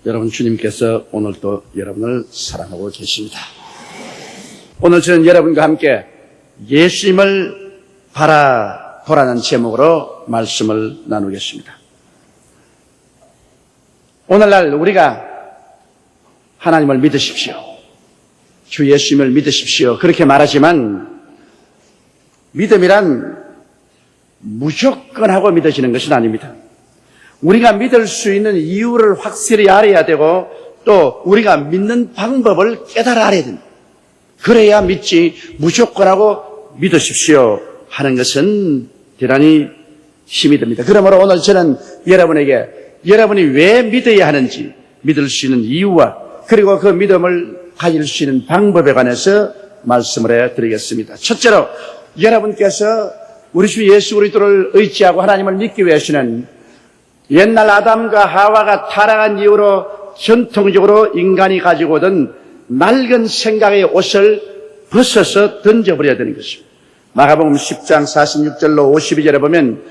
여러분, 주님께서 오늘도 여러분을 사랑하고 계십니다. 오늘 저는 여러분과 함께 예수님을 바라보라는 제목으로 말씀을 나누겠습니다. 오늘날 우리가 하나님을 믿으십시오, 주 예수님을 믿으십시오, 그렇게 말하지만 믿음이란 무조건 하고 믿어지는 것은 아닙니다. 우리가 믿을 수 있는 이유를 확실히 알아야 되고, 또 우리가 믿는 방법을 깨달아 알아야 됩니다. 그래야 믿지, 무조건 하고 믿으십시오 하는 것은 대단히 힘이 듭니다. 그러므로 오늘 저는 여러분에게 여러분이 왜 믿어야 하는지, 믿을 수 있는 이유와 그리고 그 믿음을 가질 수 있는 방법에 관해서 말씀을 해드리겠습니다. 첫째로, 여러분께서 우리 주 예수 그리스도를 의지하고 하나님을 믿기 위해서는 옛날 아담과 하와가 타락한 이후로 전통적으로 인간이 가지고 오던 낡은 생각의 옷을 벗어서 던져버려야 되는 것입니다. 마가복음 10장 46절로 52절에 보면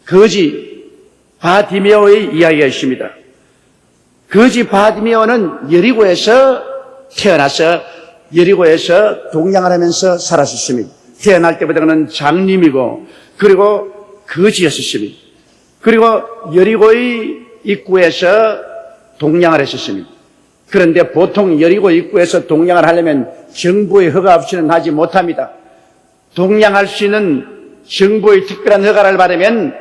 거지 바디메오의 이야기가 있습니다. 거지 바디메오는 여리고에서 태어나서 여리고에서 동양을 하면서 살았었습니다. 태어날 때부터 그는 장님이고 그리고 거지였었습니다. 그리고 여리고의 입구에서 동양을 했었습니다. 그런데 보통 여리고 입구에서 동양을 하려면 정부의 허가 없이는 하지 못합니다. 동양할 수 있는 정부의 특별한 허가를 받으면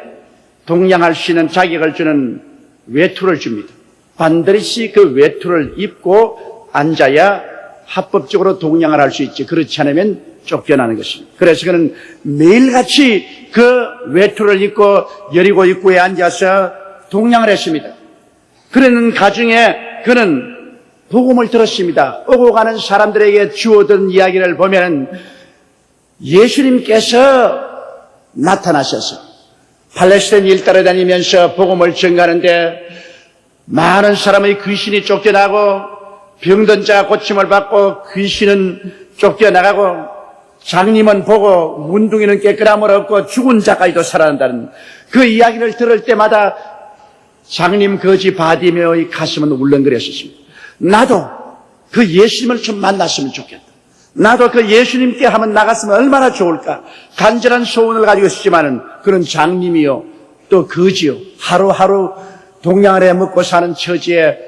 동양할 수 있는 자격을 주는 외투를 줍니다. 반드시 그 외투를 입고 앉아야 합법적으로 동양을 할 수 있지, 그렇지 않으면 쫓겨나는 것입니다. 그래서 그는 매일같이 그 외투를 입고 여리고 입구에 앉아서 동양을 했습니다. 그러는 가중에 그는 복음을 들었습니다. 오고 가는 사람들에게 주어든 이야기를 보면 예수님께서 나타나셔서 팔레스타인 일달에 다니면서 복음을 전가하는데 많은 사람의 귀신이 쫓겨나고 병든 자가 고침을 받고 귀신은 쫓겨나가고 장님은 보고 문둥이는 깨끗함을 얻고 죽은 자까지도 살아난다는 그 이야기를 들을 때마다 장님 거지 바디메오의 가슴은 울렁거렸었습니다. 나도 그 예수님을 좀 만났으면 좋겠다. 나도 그 예수님께 한번 나갔으면 얼마나 좋을까. 간절한 소원을 가지고 있었지만은 그런 장님이요 또 거지요 하루하루 동양을 해 먹고 사는 처지에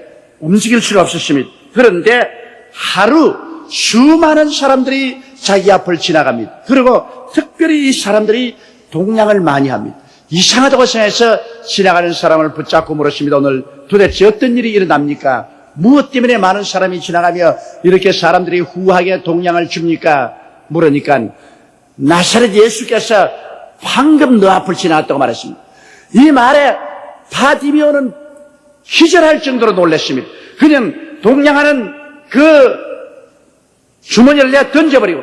움직일 수가 없었습니다. 그런데 하루 수많은 사람들이 자기 앞을 지나갑니다. 그리고 특별히 이 사람들이 동양을 많이 합니다. 이상하다고 생각해서 지나가는 사람을 붙잡고 물었습니다. 오늘 도대체 어떤 일이 일어납니까? 무엇 때문에 많은 사람이 지나가며 이렇게 사람들이 후하게 동양을 줍니까? 물으니까 나사렛 예수께서 방금 너 앞을 지나갔다고 말했습니다. 이 말에 바디메오는 기절할 정도로 놀랐습니다. 그냥 동양하는 그 주머니를 내어 던져버리고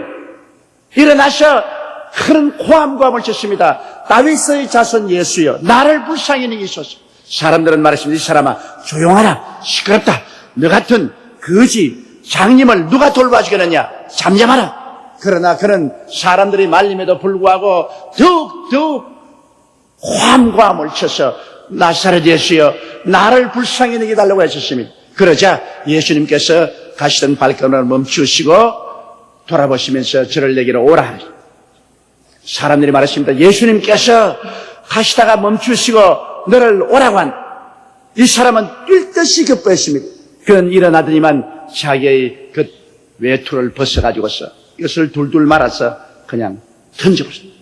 일어나서 큰 고함고함을 쳤습니다. 다윗의 자손 예수여, 나를 불쌍히 여기소서. 사람들은 말했습니다. 이 사람아, 조용하라, 시끄럽다. 너 같은 거지 장님을 누가 돌봐주겠느냐, 잠잠하라. 그러나 그는 사람들이 말림에도 불구하고 더욱 고함고함을 쳐서 나사렛 예수여, 나를 불쌍히 여기달라고 했었습니다. 그러자 예수님께서 가시던 발걸음을 멈추시고 돌아보시면서 저를 내게로 오라 하니 사람들이 말했습니다. 예수님께서 가시다가 멈추시고 너를 오라고 한 이 사람은 뛸 듯이 기뻐했습니다. 그는 일어나더니만 자기의 그 외투를 벗어가지고서 이것을 둘둘 말아서 그냥 던져버렸습니다.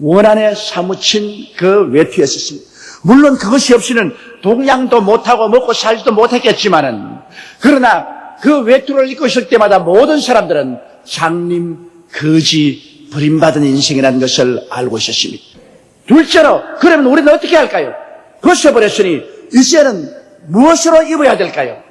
원안에 사무친 그 외투였었습니다. 물론 그것이 없이는 동양도 못하고 먹고 살지도 못했겠지만은, 그러나 그 외투를 입고 있을 때마다 모든 사람들은 장님 거지 버림받은 인생이라는 것을 알고 있었습니다. 둘째로, 그러면 우리는 어떻게 할까요? 벗어버렸으니 이제는 무엇으로 입어야 될까요?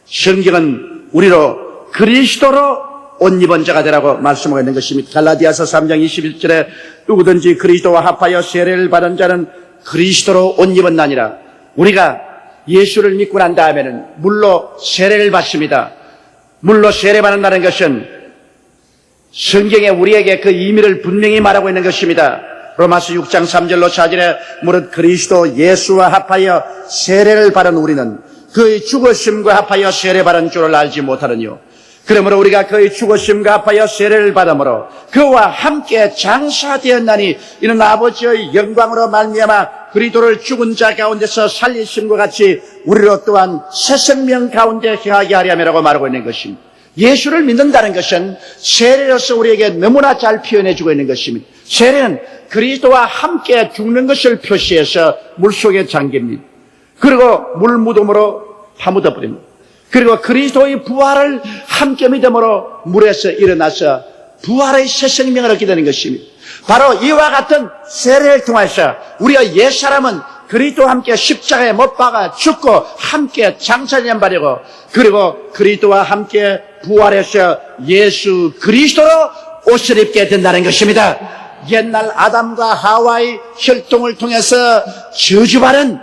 성경은 우리로 그리스도로 옷 입은 자가 되라고 말씀하고 있는 것입니다. 갈라디아서 3장 21절에 누구든지 그리스도와 합하여 세례를 받은 자는 그리스도로 옷 입었나니라. 우리가 예수를 믿고 난 다음에는 물로 세례를 받습니다. 물로 세례받는다는 것은 성경에 우리에게 그 의미를 분명히 말하고 있는 것입니다. 로마서 6장 3절로 4절에 무릇 그리스도 예수와 합하여 세례를 받은 우리는 그의 죽으심과 합하여 세례받은 줄을 알지 못하느뇨. 그러므로 우리가 그의 죽으심과 합하여 세례를 받음으로 그와 함께 장사되었나니 이는 아버지의 영광으로 말미암아 그리스도를 죽은 자 가운데서 살리심과 같이 우리로 또한 새 생명 가운데 행하게 하려면이라고 말하고 있는 것입니다. 예수를 믿는다는 것은 세례로서 우리에게 너무나 잘 표현해주고 있는 것입니다. 세례는 그리스도와 함께 죽는 것을 표시해서 물속에 잠깁니다. 그리고 물무덤으로 파묻어버립니다. 그리고 그리스도의 부활을 함께 믿음으로 물에서 일어나서 부활의 새 생명을 얻게 되는 것입니다. 바로 이와 같은 세례를 통해서 우리가 옛사람은 그리스도와 함께 십자가에 못 박아 죽고 함께 장사된 바리고 그리고 그리스도와 함께 부활해서 예수 그리스도로 옷을 입게 된다는 것입니다. 옛날 아담과 하와의 혈통을 통해서 저주받은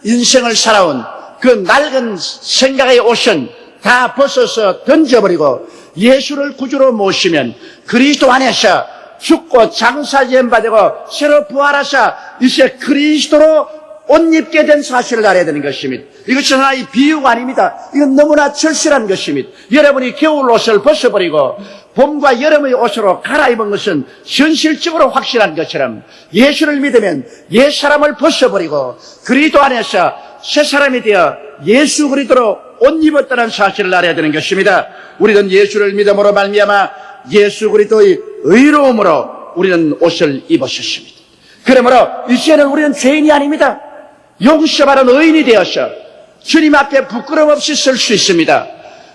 인생을 살아온 그 낡은 생각의 옷은 다 벗어서 던져버리고 예수를 구주로 모시면 그리스도 안에서 죽고 장사된 바 되고 새로 부활하사 이제 그리스도로 옷 입게 된 사실을 알아야 되는 것입니다. 이것은 하나의 비유가 아닙니다. 이건 너무나 절실한 것입니다. 여러분이 겨울 옷을 벗어버리고 봄과 여름의 옷으로 갈아입은 것은 현실적으로 확실한 것처럼 예수를 믿으면 옛사람을 벗어버리고 그리스도 안에서 새 사람이 되어 예수 그리스도로 옷 입었다는 사실을 알아야 되는 것입니다. 우리는 예수를 믿음으로 말미암아 예수 그리스도의 의로움으로 우리는 옷을 입으셨습니다. 그러므로 이제는 우리는 죄인이 아닙니다. 용서받은 의인이 되어서 주님 앞에 부끄럼 없이 설 수 있습니다.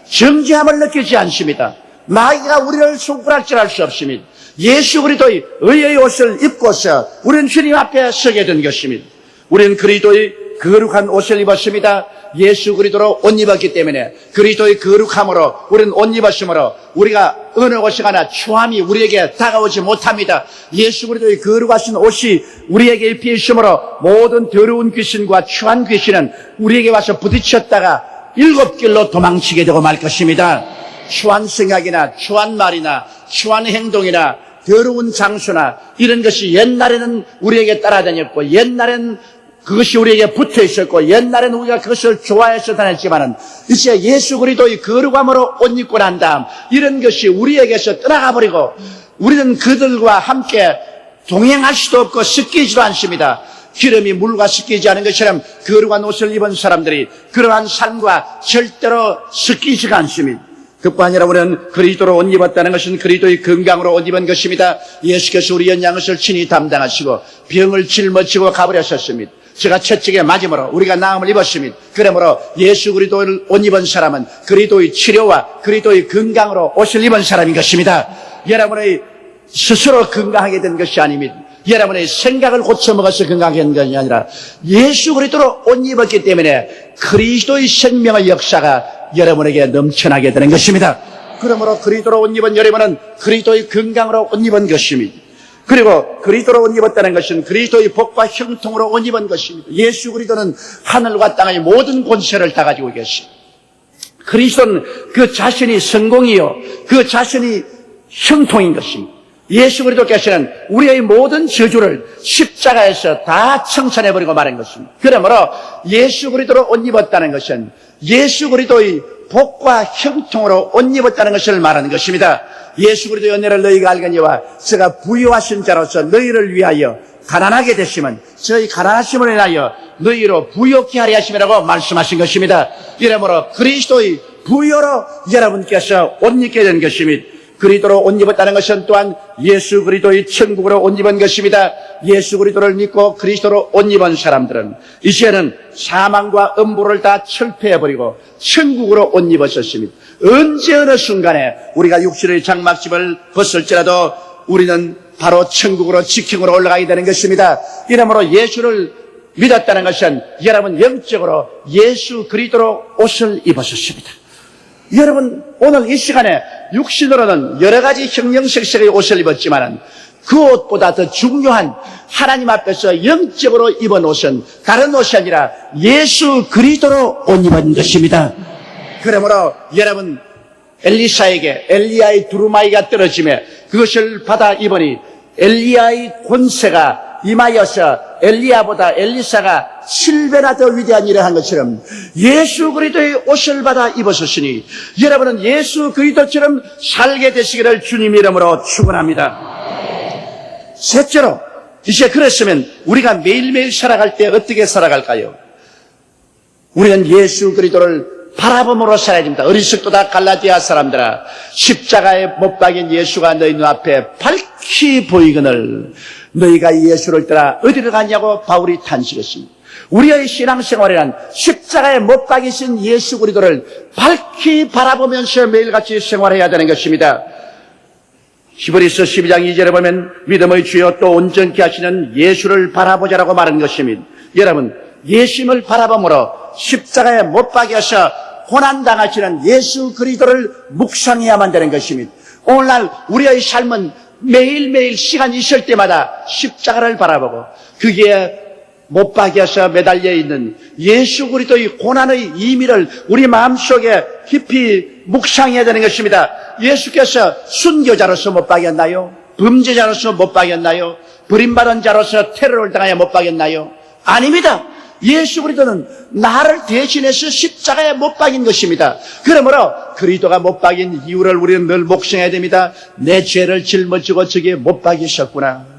정죄함을 느끼지 않습니다. 마귀가 우리를 손가락질할 수 없습니다. 예수 그리스도의 의의 옷을 입고서 우리는 주님 앞에 서게 된 것입니다. 우리는 그리스도의 거룩한 옷을 입었습니다. 예수 그리스도로 옷 입었기 때문에 그리스도의 거룩함으로 우리는 옷 입었으므로 우리가 어느 곳에 가나 추함이 우리에게 다가오지 못합니다. 예수 그리스도의 거룩하신 옷이 우리에게 입혀 있으므로 모든 더러운 귀신과 추한 귀신은 우리에게 와서 부딪혔다가 7길로 도망치게 되고 말 것입니다. 추한 생각이나 추한 말이나 추한 행동이나 더러운 장소나 이런 것이 옛날에는 우리에게 따라다녔고 옛날에는 그것이 우리에게 붙어 있었고 옛날에는 우리가 그것을 좋아해서 다녔지만은 이제 예수 그리스도의 거룩함으로 옷 입고 난 다음 이런 것이 우리에게서 떠나가 버리고 우리는 그들과 함께 동행할 수도 없고 섞이지도 않습니다. 기름이 물과 섞이지 않은 것처럼 거룩한 옷을 입은 사람들이 그러한 삶과 절대로 섞이지가 않습니다. 그뿐 아니라 우리는 그리스도로 옷 입었다는 것은 그리스도의 건강으로 옷 입은 것입니다. 예수께서 우리 연양것을 친히 담당하시고 병을 짊어지고 가버렸었습니다. 제가 채찍에 맞음으로 우리가 나음을 입었습니다. 그러므로 예수 그리스도를 옷 입은 사람은 그리스도의 치료와 그리스도의 건강으로 옷을 입은 사람인 것입니다. 여러분의 스스로 건강하게 된 것이 아닙니다. 여러분의 생각을 고쳐먹어서 건강하게 된 것이 아니라 예수 그리스도로 옷 입었기 때문에 그리스도의 생명의 역사가 여러분에게 넘쳐나게 되는 것입니다. 그러므로 그리스도로 옷 입은 여러분은 그리스도의 건강으로 옷 입은 것입니다. 그리고 그리스도로 옷 입었다는 것은 그리스도의 복과 형통으로 옷 입은 것입니다. 예수 그리스도는 하늘과 땅의 모든 권세를 다 가지고 계십니다. 그리스도는 그 자신이 성공이요 그 자신이 형통인 것입니다. 예수 그리스도께서는 우리의 모든 저주를 십자가에서 다 청산해버리고 말한 것입니다. 그러므로 예수 그리스도로 옷 입었다는 것은 예수 그리스도의 복과 형통으로 옷 입었다는 것을 말하는 것입니다. 예수 그리스도의 은혜를 너희가 알거니와 저가 부유하신 자로서 너희를 위하여 가난하게 되시면 저희 가난하심을 인하여 너희로 부유케 하려 하심이라고 말씀하신 것입니다. 이러므로 그리스도의 부유로 여러분께서 옷 입게 된 것입니다. 그리스도로 옷 입었다는 것은 또한 예수 그리스도의 천국으로 옷 입은 것입니다. 예수 그리스도를 믿고 그리스도로 옷 입은 사람들은 이제는 사망과 음부를 다 철폐해버리고 천국으로 옷 입었었습니다. 언제 어느 순간에 우리가 육신의 장막집을 벗을지라도 우리는 바로 천국으로 직행으로 올라가게 되는 것입니다. 이러므로 예수를 믿었다는 것은 여러분 영적으로 예수 그리스도로 옷을 입었습니다. 여러분 오늘 이 시간에 육신으로는 여러 가지 형형색색의 옷을 입었지만 그 옷보다 더 중요한 하나님 앞에서 영적으로 입은 옷은 다른 옷이 아니라 예수 그리스도로 옷 입은 것입니다. 그러므로 여러분 엘리사에게 엘리야의 두루마기가 떨어지며 그것을 받아 입으니 엘리야의 권세가 임하여서 엘리야보다 엘리사가 7배나 더 위대한 일을 한 것처럼 예수 그리스도의 옷을 받아 입으셨으니 여러분은 예수 그리스도처럼 살게 되시기를 주님 이름으로 축원합니다. 셋째로, 이제 그랬으면 우리가 매일매일 살아갈 때 어떻게 살아갈까요? 우리는 예수 그리스도를 바라봄으로 살아야 됩니다. 어리석도다 갈라디아 사람들아, 십자가에 못 박인 예수가 너희 눈앞에 밝히 보이거늘 너희가 예수를 따라 어디를 가냐고 바울이 탄식했습니다. 우리의 신앙생활이란 십자가에 못 박이신 예수 그리스도를 밝히 바라보면서 매일같이 생활해야 되는 것입니다. 히브리서 12장 2절에 보면 믿음의 주여 또 온전케 하시는 예수를 바라보자라고 말한 것입니다. 여러분, 예수님을 바라봄으로 십자가에 못 박여서 고난당하시는 예수 그리스도를 묵상해야만 되는 것입니다. 오늘날 우리의 삶은 매일매일 시간 있을 때마다 십자가를 바라보고 거기에 못 박여서 매달려 있는 예수 그리스도의 고난의 의미를 우리 마음속에 깊이 묵상해야 되는 것입니다. 예수께서 순교자로서 못 박였나요? 범죄자로서 못 박였나요? 버림받은 자로서 테러를 당하여 못 박였나요? 아닙니다. 예수 그리스도는 나를 대신해서 십자가에 못 박인 것입니다. 그러므로 그리스도가 못 박인 이유를 우리는 늘 묵상해야 됩니다. 내 죄를 짊어지고 저기에 못 박이셨구나.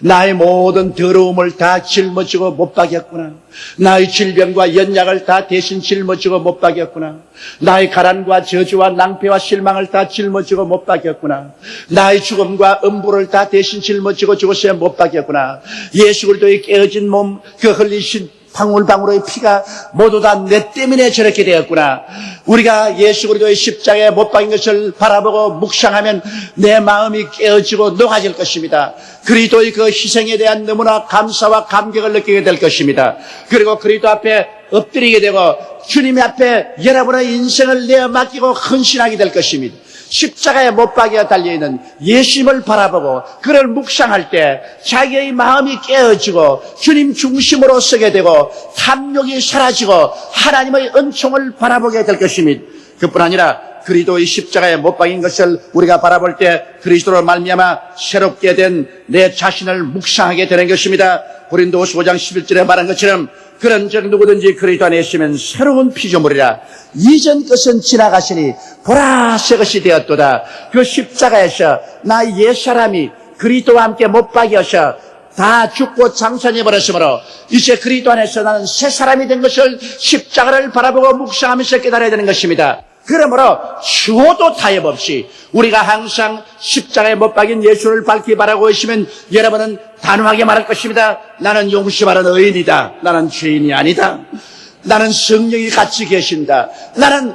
나의 모든 더러움을 다 짊어지고 못 박였구나. 나의 질병과 연약을 다 대신 짊어지고 못 박였구나. 나의 가난과 저주와 낭패와 실망을 다 짊어지고 못 박였구나. 나의 죽음과 음부를 다 대신 짊어지고 죽었어야 못 박였구나. 예수 그리스도의 깨어진 몸, 그 흘리신 방울방울의 피가 모두 다 내 때문에 저렇게 되었구나. 우리가 예수 그리스도의 십자가에 못 박인 것을 바라보고 묵상하면 내 마음이 깨어지고 녹아질 것입니다. 그리스도의 그 희생에 대한 너무나 감사와 감격을 느끼게 될 것입니다. 그리고 그리스도 앞에 엎드리게 되고 주님 앞에 여러분의 인생을 내어 맡기고 헌신하게 될 것입니다. 십자가에 못 박여 달려있는 예수님을 바라보고 그를 묵상할 때 자기의 마음이 깨어지고 주님 중심으로 서게 되고 탐욕이 사라지고 하나님의 은총을 바라보게 될 것입니다. 그뿐 아니라 그리스도의 십자가에 못 박인 것을 우리가 바라볼 때 그리스도로 말미암아 새롭게 된 내 자신을 묵상하게 되는 것입니다. 고린도후서 5장 11절에 말한 것처럼 그런즉 누구든지 그리스도 안에 있으면 새로운 피조물이라. 이전 것은 지나가시니 보라 새 것이 되었도다. 그 십자가에서 나 옛사람이 그리스도와 함께 못 박여서 다 죽고 장사해 버렸으므로 이제 그리스도 안에서 나는 새 사람이 된 것을 십자가를 바라보고 묵상하면서 깨달아야 되는 것입니다. 그러므로 추호도 타협 없이 우리가 항상 십자가에 못 박인 예수를 밝히 바라고 있으면 여러분은 단호하게 말할 것입니다. 나는 용서받은 의인이다. 나는 죄인이 아니다. 나는 성령이 같이 계신다. 나는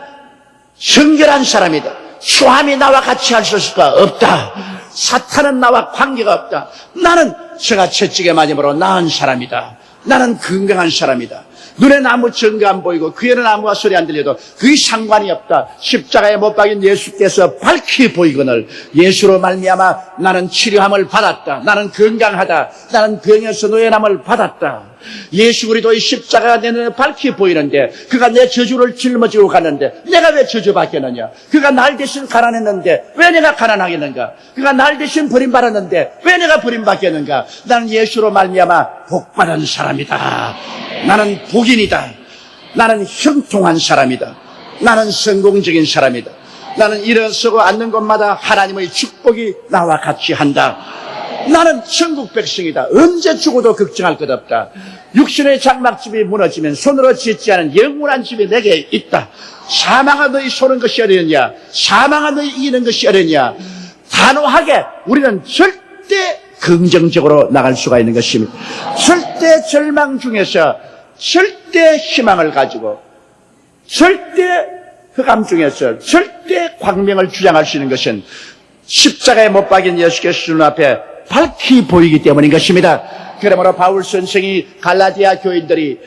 성결한 사람이다. 추함이 나와 같이 할 수 있을 수 없다. 사탄은 나와 관계가 없다. 나는 제가 채찍에 맞음으로 나은 사람이다. 나는 건강한 사람이다. 눈에는 아무 증거 안 보이고 귀에는 아무 소리 안 들려도 그게 상관이 없다. 십자가에 못 박인 예수께서 밝히 보이거늘 예수로 말미암아 나는 치료함을 받았다. 나는 건강하다. 나는 병에서 노예남을 받았다. 예수 그리스도의 십자가가 내 눈에 밝히 보이는데 그가 내 저주를 짊어지고 갔는데 내가 왜 저주받겠느냐. 그가 날 대신 가난했는데 왜 내가 가난하겠는가. 그가 날 대신 버림받았는데 왜 내가 버림받겠는가. 나는 예수로 말미암아 복받은 사람이다. 나는 복인이다. 나는 형통한 사람이다. 나는 성공적인 사람이다. 나는 일어서고 앉는 곳마다 하나님의 축복이 나와 같이 한다. 나는 천국 백성이다. 언제 죽어도 걱정할 것 없다. 육신의 장막집이 무너지면 손으로 짓지 않은 영원한 집이 내게 있다. 사망아 너희 소는 것이 어려냐. 사망아 너희 이기는 것이 어려냐. 단호하게 우리는 절대 긍정적으로 나갈 수가 있는 것입니다. 절대 절망 중에서 절대 희망을 가지고 절대 흑암 중에서 절대 광명을 주장할 수 있는 것은 십자가에 못 박인 예수께서 눈앞에 밝히 보이기 때문인 것입니다. 그러므로 바울 선생이 갈라디아 교인들이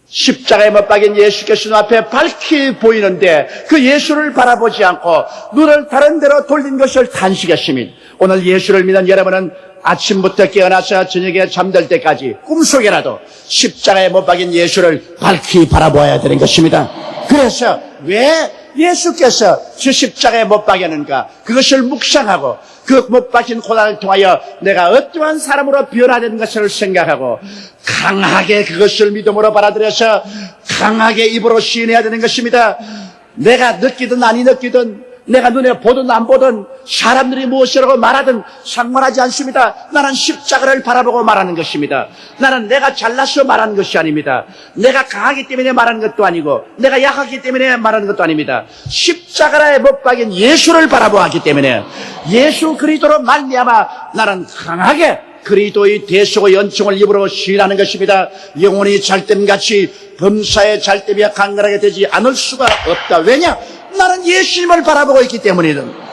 십자가에 못 박인 예수께서 눈앞에 밝히 보이는데 그 예수를 바라보지 않고 눈을 다른 데로 돌린 것을 탄식했습니다. 오늘 예수를 믿는 여러분은 아침부터 깨어나서 저녁에 잠들 때까지 꿈속에라도 십자가에 못 박인 예수를 밝히 바라보아야 되는 것입니다. 그래서 왜 예수께서 주 십자가에 못 박였는가, 그것을 묵상하고 그 못 박힌 고난을 통하여 내가 어떠한 사람으로 변화된 것을 생각하고 강하게 그것을 믿음으로 받아들여서 강하게 입으로 시인해야 되는 것입니다. 내가 느끼든 아니 느끼든, 내가 눈에 보든 안 보든, 사람들이 무엇이라고 말하든 상관하지 않습니다. 나는 십자가를 바라보고 말하는 것입니다. 나는 내가 잘나서 말하는 것이 아닙니다. 내가 강하기 때문에 말하는 것도 아니고 내가 약하기 때문에 말하는 것도 아닙니다. 십자가에 못 박인 예수를 바라보았기 때문에 예수 그리스도로 말미암아 나는 강하게 그리스도의 대속의 연총을 입으로 시인하는 것입니다. 영혼이 잘됨같이 범사의 잘됨이 강건하게 되지 않을 수가 없다. 왜냐? 나는 예수님을 바라보고 있기 때문이든.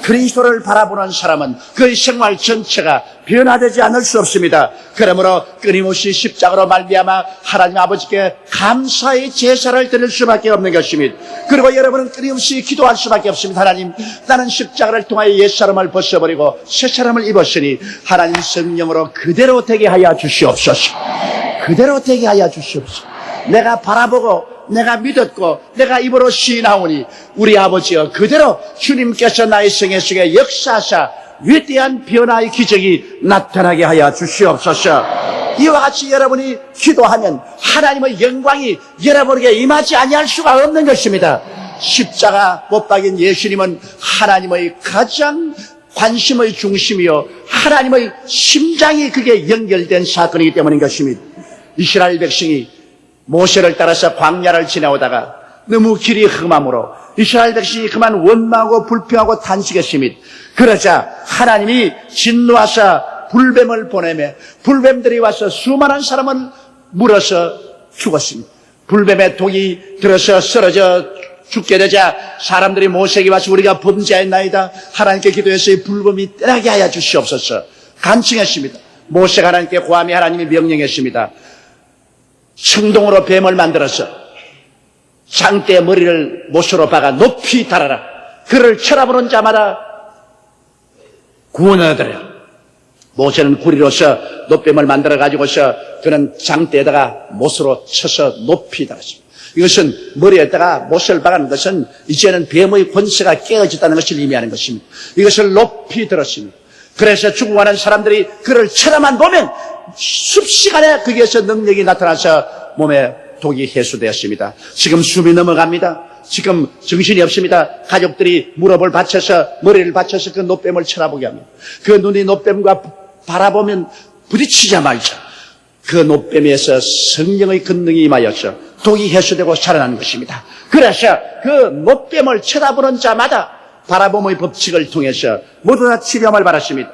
그리스도를 바라보는 사람은 그의 생활 전체가 변화되지 않을 수 없습니다. 그러므로 끊임없이 십자가로 말미암아 하나님 아버지께 감사의 제사를 드릴 수밖에 없는 것입니다. 그리고 여러분은 끊임없이 기도할 수밖에 없습니다. 하나님, 나는 십자가를 통하여 옛사람을 벗어버리고 새사람을 입었으니 하나님 성령으로 그대로 되게 하여 주시옵소서. 그대로 되게 하여 주시옵소서. 내가 바라보고 내가 믿었고 내가 입으로 시인하오니 우리 아버지여, 그대로 주님께서 나의 생애 속에 역사하사 위대한 변화의 기적이 나타나게 하여 주시옵소서. 이와 같이 여러분이 기도하면 하나님의 영광이 여러분에게 임하지 아니할 수가 없는 것입니다. 십자가 못 박인 예수님은 하나님의 가장 관심의 중심이요 하나님의 심장이 그게 연결된 사건이기 때문인 것입니다. 이스라엘 백성이 모세를 따라서 광야를 지나오다가 너무 길이 험함으로 이스라엘 백성이 그만 원망하고 불평하고 탄식했습니다. 그러자 하나님이 진노하사 불뱀을 보내며 불뱀들이 와서 수많은 사람을 물어서 죽었습니다. 불뱀의 독이 들어서 쓰러져 죽게 되자 사람들이 모세에게 와서 우리가 범죄했나이다, 하나님께 기도해서 이 불뱀이 떠나게 하여 주시옵소서 간청했습니다. 모세가 하나님께 고하며 하나님이 명령했습니다. 청동으로 뱀을 만들어서 장대의 머리를 못으로 박아 높이 달아라. 그를 쳐다보는 자마다 구원을 얻으라. 모세는 구리로서 노뱀을 만들어 가지고서 그는 장대에다가 못으로 쳐서 높이 달았습니다. 이것은 머리에다가 못을 박는 것은 이제는 뱀의 권세가 깨어졌다는 것을 의미하는 것입니다. 이것을 높이 들었습니다. 그래서 죽어가는 사람들이 그를 쳐다만 보면 습시간에 거기에서 능력이 나타나서 몸에 독이 해소되었습니다. 지금 숨이 넘어갑니다. 지금 정신이 없습니다. 가족들이 무릎을 받쳐서 머리를 받쳐서 그 노뱀을 쳐다보게 합니다. 그 눈이 노뱀과 바라보면 부딪히자마자 그 노뱀에서 성령의 권능이 임하여서 독이 해소되고 살아나는 것입니다. 그래서 그 노뱀을 쳐다보는 자마다 바라봄의 법칙을 통해서 모두 다 치료함을 받았습니다.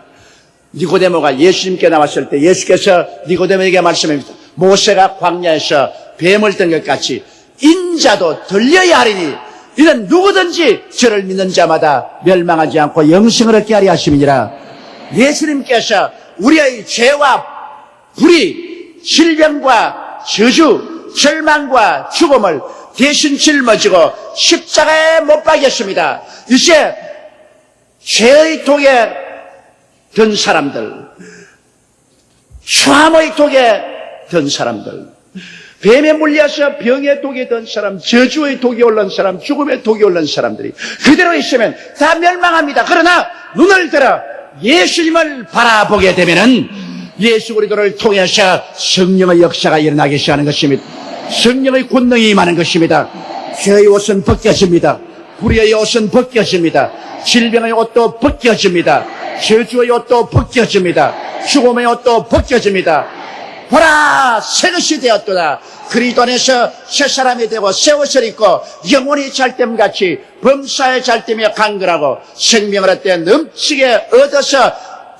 니고데모가 예수님께 나왔을 때 예수께서 니고데모에게 말씀합니다. 모세가 광야에서 뱀을 뜬 것 같이 인자도 들려야 하리니 이는 누구든지 저를 믿는 자마다 멸망하지 않고 영생을 얻게 하리 하심이니라. 예수님께서 우리의 죄와 불의, 질병과 저주, 절망과 죽음을 대신 짊어지고 십자가에 못 박였습니다. 이제 죄의 독에 든 사람들, 추함의 독에 든 사람들, 뱀에 물려서 병의 독에 든 사람, 저주의 독이 올른 사람, 죽음의 독이 올른 사람들이 그대로 있으면 다 멸망합니다. 그러나 눈을 들어 예수님을 바라보게 되면은 예수 그리스도를 통해서 성령의 역사가 일어나기 시작하는 것입니다. 성령의 권능이 임하는 것입니다. 죄의 옷은 벗겨집니다. 불의의 옷은 벗겨집니다. 질병의 옷도 벗겨집니다. 저주의 옷도 벗겨집니다. 죽음의 옷도 벗겨집니다. 보라, 새것이 되었도다. 그리스도 안에서 새 사람이 되고 새 옷을 입고 영혼이 잘됨같이 범사의 잘됨에 강건하고 생명을 얻되 넘치게 얻어서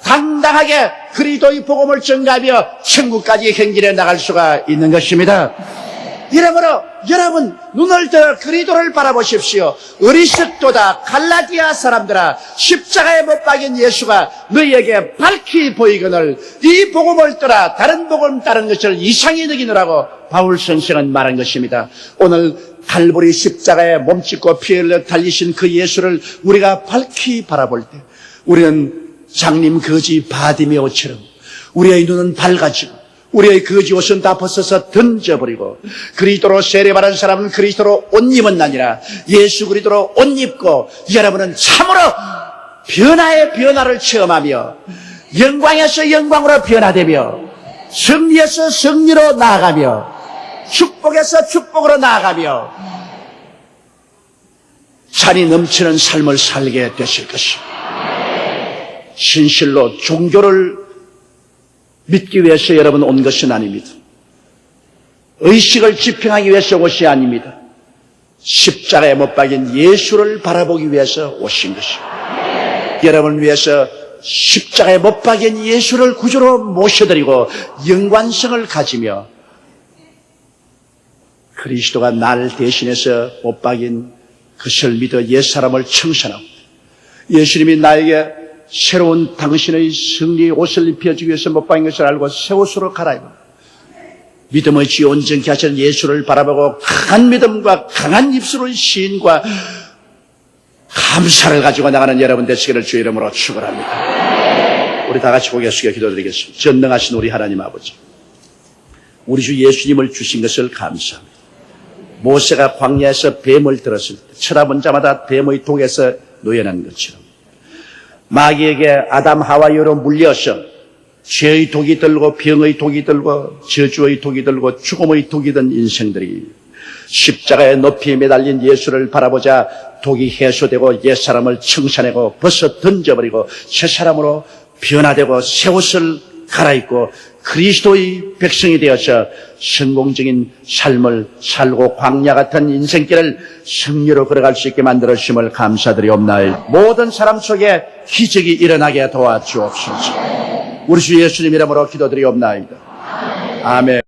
당당하게 그리스도의 복음을 전가하며 천국까지 행진해 나갈 수가 있는 것입니다. 이러므로 여러분 눈을 들어 그리스도를 바라보십시오. 어리석도다 갈라디아 사람들아, 십자가에 못 박인 예수가 너희에게 밝히 보이거늘 이 복음을 떠나 다른 복음 따른 것을 이상히 여기느라고 바울 선생은 말한 것입니다. 오늘 갈보리 십자가에 몸짓고 피 흘려 달리신 그 예수를 우리가 밝히 바라볼 때 우리는 장님 거지 바디메오처럼 우리의 눈은 밝아지고 우리의 거지 옷은 다 벗어서 던져버리고 그리스도로 세례받은 사람은 그리스도로 옷 입었나니라. 예수 그리스도로 옷 입고 여러분은 참으로 변화의 변화를 체험하며 영광에서 영광으로 변화되며 승리에서 승리로 나아가며 축복에서 축복으로 나아가며 잔이 넘치는 삶을 살게 되실 것입니다. 진실로 종교를 믿기 위해서 여러분 온 것은 아닙니다. 의식을 집행하기 위해서 온 것이 아닙니다. 십자가에 못 박인 예수를 바라보기 위해서 오신 것입니다. 여러분을 위해서 십자가에 못 박인 예수를 구주로 모셔드리고 영광성을 가지며 그리스도가 나를 대신해서 못 박인 그것을 믿어 옛사람을 청산하고 예수님이 나에게 새로운 당신의 승리의 옷을 입혀주기 위해서 못 박인 것을 알고 새 옷으로 갈아입고 믿음의 지 온전케 하시는 예수를 바라보고 강한 믿음과 강한 입술의 시인과 감사를 가지고 나가는 여러분 되시기를 주의 이름으로 축원합니다. 우리 다 같이 고개 숙여 기도드리겠습니다. 전능하신 우리 하나님 아버지, 우리 주 예수님을 주신 것을 감사합니다. 모세가 광야에서 뱀을 들었을 때 쳐다본 자마다 뱀의 독에서 노연한 것처럼 마귀에게 아담 하와이로 물려서 죄의 독이 들고 병의 독이 들고 저주의 독이 들고 죽음의 독이 든 인생들이 십자가에 높이 매달린 예수를 바라보자 독이 해소되고 옛사람을 청산하고 벗어 던져버리고 새사람으로 변화되고 새 옷을 갈아입고 그리스도의 백성이 되어서 성공적인 삶을 살고 광야 같은 인생길을 승리로 걸어갈 수 있게 만들어 주심을 감사드리옵나이다. 모든 사람 속에 기적이 일어나게 도와주옵소서. 우리 주 예수님 이름으로 기도드리옵나이다. 아멘.